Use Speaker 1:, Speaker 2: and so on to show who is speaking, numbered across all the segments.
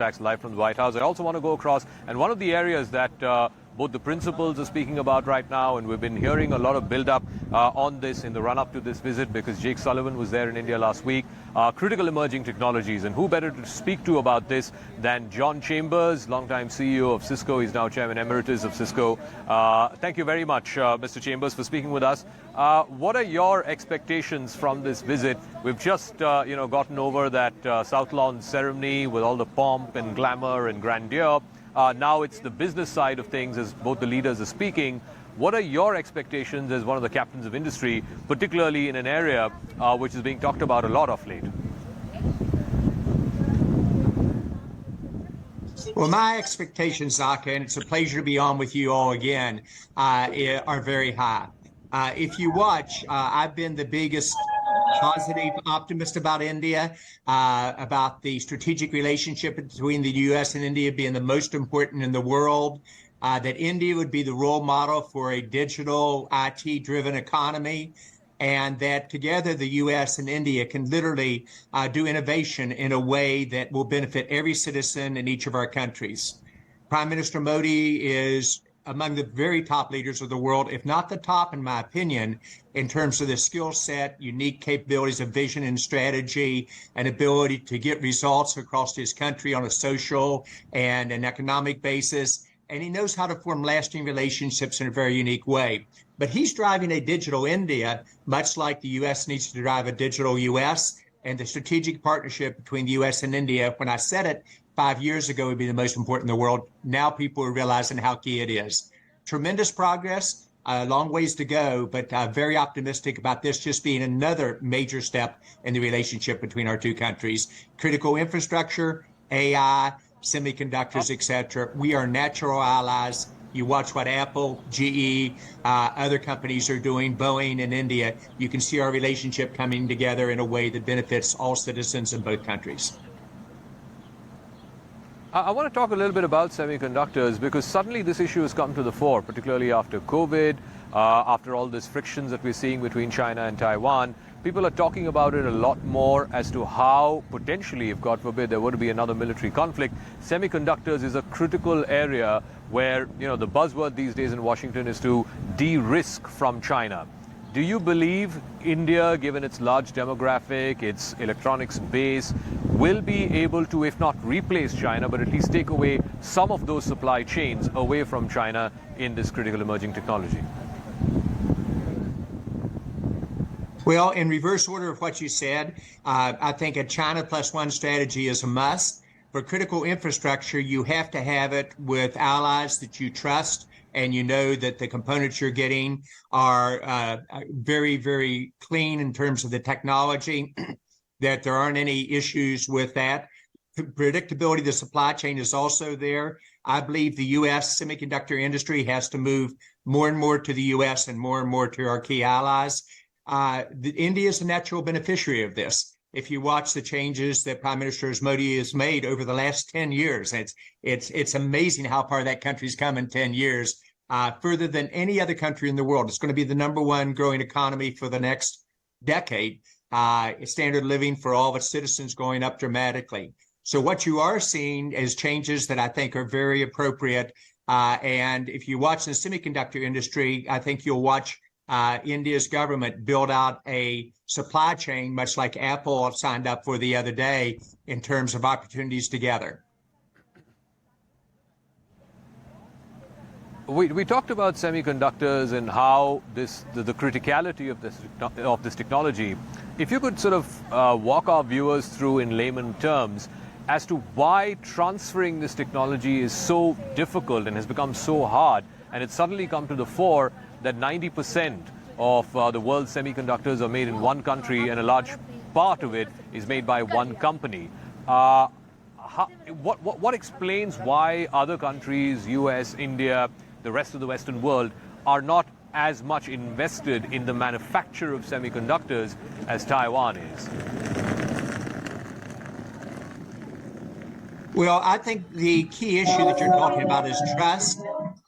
Speaker 1: Live from the White House. I also want to go across, and one of the areas that both the principals are speaking about right now, and we've been hearing a lot of build-up on this in the run-up to this visit because Jake Sullivan was there in India last week. Critical emerging technologies, and who better to speak to about this than John Chambers, longtime CEO of Cisco. He's now Chairman Emeritus of Cisco. Thank you very much, Mr. Chambers, for speaking with us. What are your expectations from this visit? We've just, gotten over that South Lawn ceremony with all the pomp and glamour and grandeur. Now it's the business side of things as both the leaders are speaking. What are your expectations as one of the captains of industry, particularly in an area which is being talked about a lot of late?
Speaker 2: Well, my expectations, Zaka, and it's a pleasure to be on with you all again, are very high. If you watch, I've been the biggest positive optimist about India, about the strategic relationship between the U.S. and India being the most important in the world, that India would be the role model for a digital IT-driven economy, and that together the U.S. and India can literally do innovation in a way that will benefit every citizen in each of our countries. Prime Minister Modi is among the very top leaders of the world, if not the top, in my opinion, in terms of the skill set, unique capabilities of vision and strategy, and ability to get results across his country on a social and an economic basis. And he knows how to form lasting relationships in a very unique way. But he's driving a digital India, much like the U.S. needs to drive a digital U.S. And the strategic partnership between the U.S. and India, when I said it 5 years ago, would be the most important in the world. Now people are realizing how key it is. Tremendous progress, a long ways to go, but very optimistic about this just being another major step in the relationship between our two countries. Critical infrastructure, AI, semiconductors, etc. We are natural allies. You watch what Apple, GE, other companies are doing, Boeing in India. You can see our relationship coming together in a way that benefits all citizens in both countries.
Speaker 1: I want to talk a little bit about semiconductors because suddenly this issue has come to the fore, particularly after COVID, after all these frictions that we're seeing between China and Taiwan. People are talking about it a lot more as to how potentially, if God forbid, there were to be another military conflict, semiconductors is a critical area where, the buzzword these days in Washington is to de-risk from China. Do you believe India, given its large demographic, its electronics base, will be able to, if not replace China, but at least take away some of those supply chains away from China in this critical emerging technology?
Speaker 2: Well, in reverse order of what you said, I think a China plus one strategy is a must. For critical infrastructure, you have to have it with allies that you trust, and you know that the components you're getting are very, very clean in terms of the technology, that there aren't any issues with that. Predictability of the supply chain is also there. I believe the U.S. semiconductor industry has to move more and more to the U.S. and more to our key allies. India is a natural beneficiary of this. If you watch the changes that Prime Minister Modi has made over the last 10 years, it's amazing how far that country's come in 10 years, further than any other country in the world. It's going to be the #1 growing economy for the next decade. Standard of living for all of its citizens going up dramatically. So what you are seeing is changes that I think are very appropriate. And if you watch the semiconductor industry, I think you'll watch India's government build out a supply chain, much like Apple signed up for the other day, in terms of opportunities together.
Speaker 1: We talked about semiconductors and how the criticality of this technology. If you could sort of walk our viewers through in layman terms as to why transferring this technology is so difficult and has become so hard, and it's suddenly come to the fore that 90% of the world's semiconductors are made in one country and a large part of it is made by one company. What explains why other countries, US, India, the rest of the Western world, are not as much invested in the manufacture of semiconductors as Taiwan is?
Speaker 2: Well, I think the key issue that you're talking about is trust,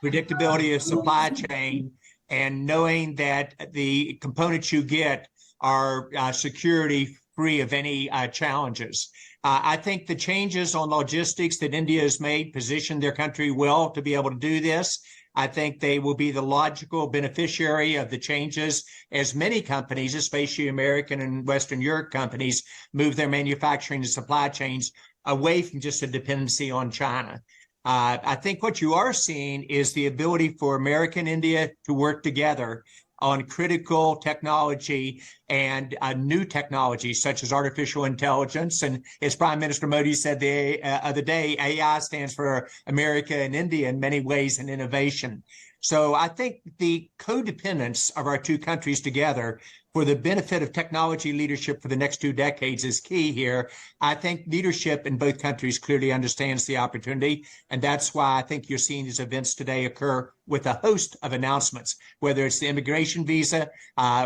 Speaker 2: predictability of supply chain, and knowing that the components you get are security free of any challenges. I think the changes on logistics that India has made position their country well to be able to do this. I think they will be the logical beneficiary of the changes as many companies, especially American and Western Europe companies, move their manufacturing and supply chains away from just a dependency on China. I think what you are seeing is the ability for America and India to work together on critical technology and new technologies such as artificial intelligence. And as Prime Minister Modi said the other day, AI stands for America and India in many ways in innovation. So I think the codependence of our two countries together for the benefit of technology leadership for the next 2 decades is key here. I think leadership in both countries clearly understands the opportunity, and that's why I think you're seeing these events today occur with a host of announcements, whether it's the immigration visa,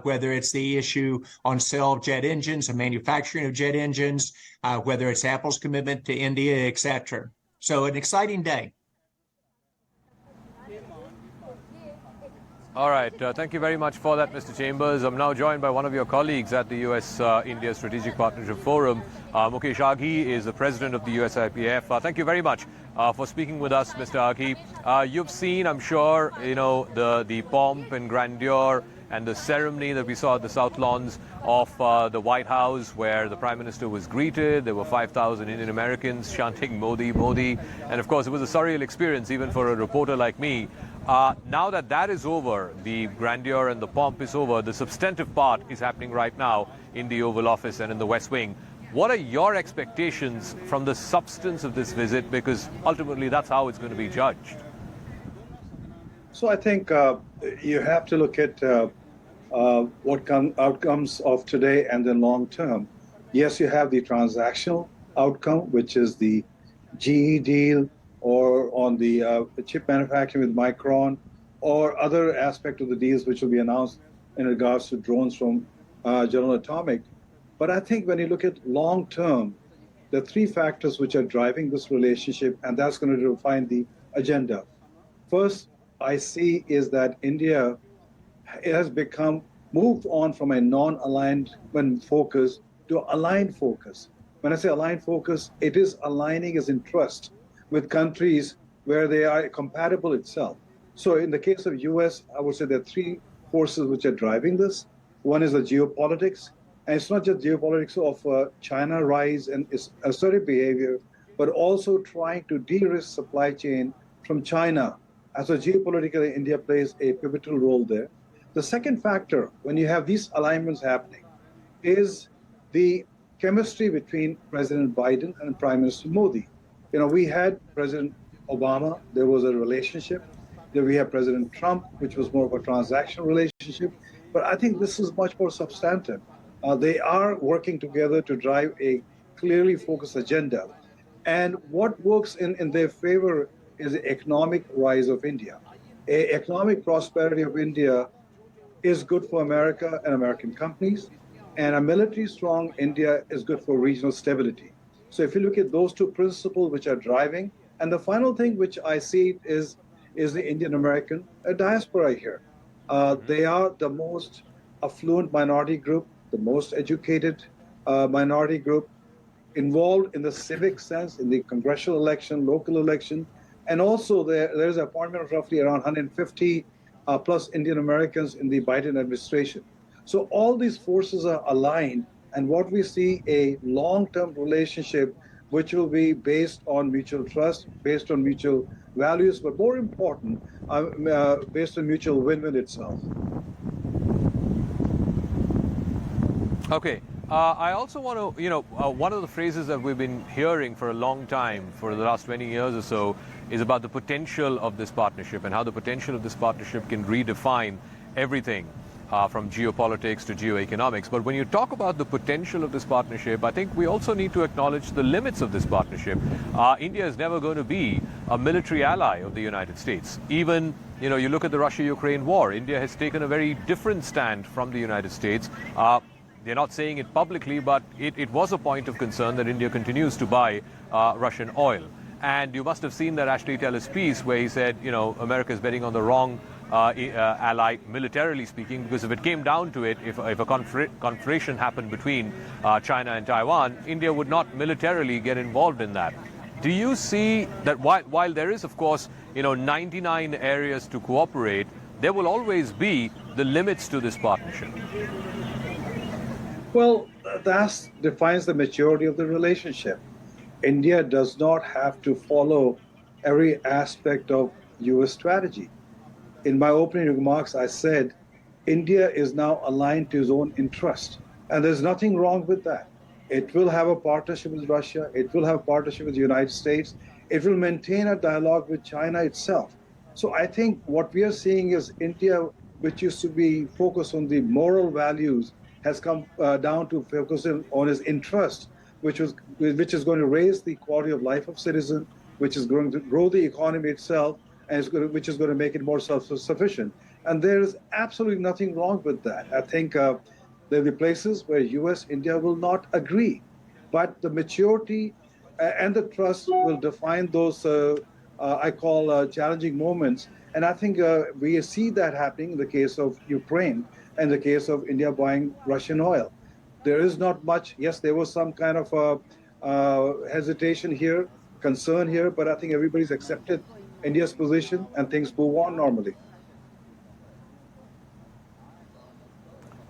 Speaker 2: whether it's the issue on sale of jet engines and manufacturing of jet engines, whether it's Apple's commitment to India, et cetera. So an exciting day.
Speaker 1: All right. Thank you very much for that, Mr. Chambers. I'm now joined by one of your colleagues at the US-India Strategic Partnership Forum. Mukesh Aghi is the president of the USIPF. Thank you very much for speaking with us, Mr. Aghi. You've seen, I'm sure, the pomp and grandeur and the ceremony that we saw at the South Lawns of the White House, where the Prime Minister was greeted. There were 5,000 Indian Americans chanting Modi, Modi. And of course, it was a surreal experience, even for a reporter like me. Now that that is over, the grandeur and the pomp is over, the substantive part is happening right now in the Oval Office and in the West Wing. What are your expectations from the substance of this visit? Because ultimately, that's how it's going to be judged.
Speaker 3: So I think you have to look at what outcomes of today and then long term. Yes, you have the transactional outcome, which is the GE deal, or on the chip manufacturing with Micron, or other aspect of the deals which will be announced in regards to drones from General Atomic. But I think when you look at long term, the 3 factors which are driving this relationship, and that's going to define the agenda. First, I see is that India has moved on from a non-aligned focus to aligned focus. When I say aligned focus, it is aligning its interest with countries where they are compatible itself. So in the case of US, I would say there are 3 forces which are driving this. One is the geopolitics, and it's not just geopolitics of China rise and its assertive behavior, but also trying to de-risk supply chain from China. As a geopolitically, India plays a pivotal role there. The second factor, when you have these alignments happening, is the chemistry between President Biden and Prime Minister Modi. We had President Obama, there was a relationship. Then we have President Trump, which was more of a transactional relationship. But I think this is much more substantive. They are working together to drive a clearly focused agenda. And what works in their favor is the economic rise of India. Economic prosperity of India is good for America and American companies. And a military strong India is good for regional stability. So if you look at those 2 principles which are driving, and the final thing which I see is the Indian American diaspora here. They are the most affluent minority group, the most educated minority group, involved in the civic sense, in the congressional election, local election, and also there's an appointment of roughly around 150 plus Indian Americans in the Biden administration. So all these forces are aligned, and what we see a long-term relationship which will be based on mutual trust, based on mutual values, but more important, based on mutual win-win itself.
Speaker 1: Okay. I also want to, one of the phrases that we've been hearing for a long time, for the last 20 years or so, is about the potential of this partnership and how the potential of this partnership can redefine everything. From geopolitics to geoeconomics. But when you talk about the potential of this partnership, I think we also need to acknowledge the limits of this partnership. India is never going to be a military ally of the United States. Even, you look at the Russia-Ukraine war, India has taken a very different stand from the United States. They're not saying it publicly, but it was a point of concern that India continues to buy Russian oil. And you must have seen that Ashley Tellis piece where he said, America is betting on the wrong ally militarily speaking, because if it came down to it, if a confrontation happened between China and Taiwan, India would not militarily get involved in that. Do you see that while there is, of course, 99 areas to cooperate, there will always be the limits to this partnership?
Speaker 3: Well, that defines the maturity of the relationship. India does not have to follow every aspect of U.S. strategy. In my opening remarks, I said India is now aligned to its own interest, and there's nothing wrong with that. It will have a partnership with Russia. It will have a partnership with the United States. It will maintain a dialogue with China itself. So I think what we are seeing is India, which used to be focused on the moral values, has come down to focusing on its interest, which is going to raise the quality of life of citizens, which is going to grow the economy itself, and which is going to make it more self-sufficient. And there is absolutely nothing wrong with that. I think there will be places where U.S., India will not agree, but the maturity and the trust will define those, I call challenging moments. And I think we see that happening in the case of Ukraine and the case of India buying Russian oil. There is not much. Yes, there was some kind of hesitation here, concern here, but I think everybody's accepted India's position and things move on normally.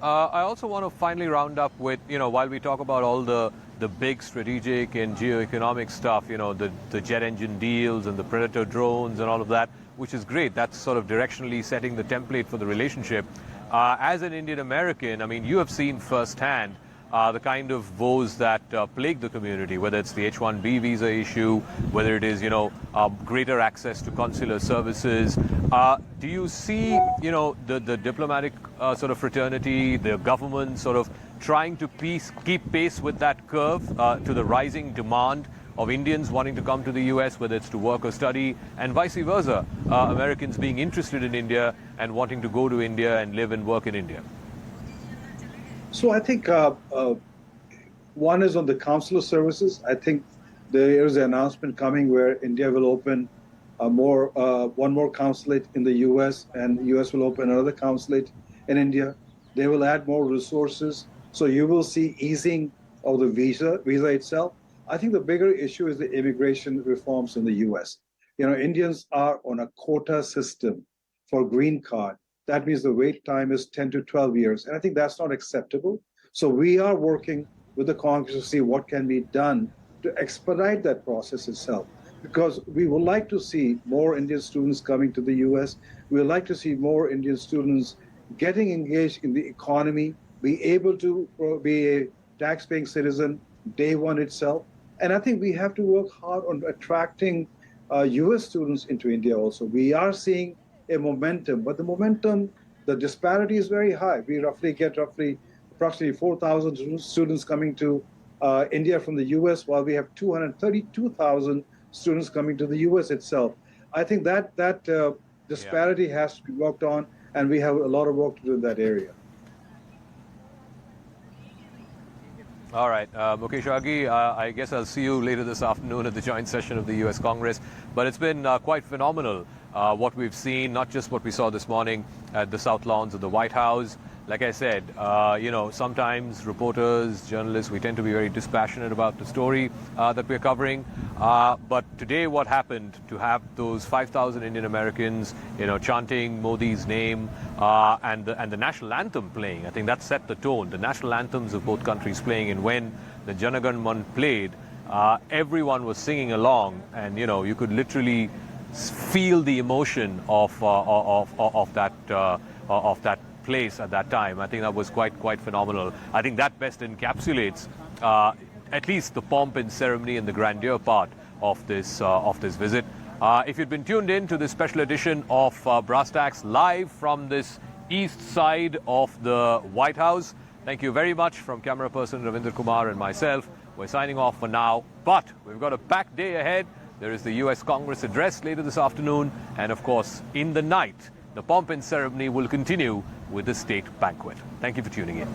Speaker 1: I also want to finally round up with, while we talk about all the big strategic and geoeconomic stuff, the jet engine deals and the Predator drones and all of that, which is great. That's sort of directionally setting the template for the relationship. As an Indian American, I mean, you have seen firsthand the kind of woes that plague the community, whether it's the H-1B visa issue, whether it is, greater access to consular services. Do you see, the diplomatic sort of fraternity, the government sort of trying to keep pace with that curve to the rising demand of Indians wanting to come to the U.S., whether it's to work or study, and vice versa, Americans being interested in India and wanting to go to India and live and work in India?
Speaker 3: So I think one is on the consular services. I think there is an announcement coming where India will open one more consulate in the U.S. and the U.S. will open another consulate in India. They will add more resources. So you will see easing of the visa itself. I think the bigger issue is the immigration reforms in the U.S. Indians are on a quota system for green card. That means the wait time is 10 to 12 years. And I think that's not acceptable. So we are working with the Congress to see what can be done to expedite that process itself. Because we would like to see more Indian students coming to the U.S. We would like to see more Indian students getting engaged in the economy, be able to be a tax-paying citizen day one itself. And I think we have to work hard on attracting U.S. students into India also. We are seeing a momentum, but the disparity is very high. We get approximately 4,000 students coming to India from the U.S., while we have 232,000 students coming to the U.S. itself. I think that disparity has to be worked on, and we have a lot of work to do in that area.
Speaker 1: All right, Mukesh Aghi, I guess I'll see you later this afternoon at the joint session of the U.S. Congress. But it's been quite phenomenal what we've seen, not just what we saw this morning at the South Lawns of the White House. Like I said, sometimes reporters, journalists, we tend to be very dispassionate about the story that we're covering. But today what happened, to have those 5,000 Indian Americans, chanting Modi's name and the national anthem playing, I think that set the tone. The national anthems of both countries playing, and when the Jana Gan Man played, everyone was singing along, and you could literally feel the emotion of that place at that time. I think that was quite phenomenal. I think that best encapsulates at least the pomp and ceremony and the grandeur part of this visit. If you'd been tuned in to this special edition of Brass Tacks live from this east side of the White House, thank you very much from camera person Ravinder Kumar and myself. We're signing off for now, but we've got a packed day ahead. There is the U.S. Congress address later this afternoon, and of course, in the night, the pomp and ceremony will continue with the state banquet. Thank you for tuning in.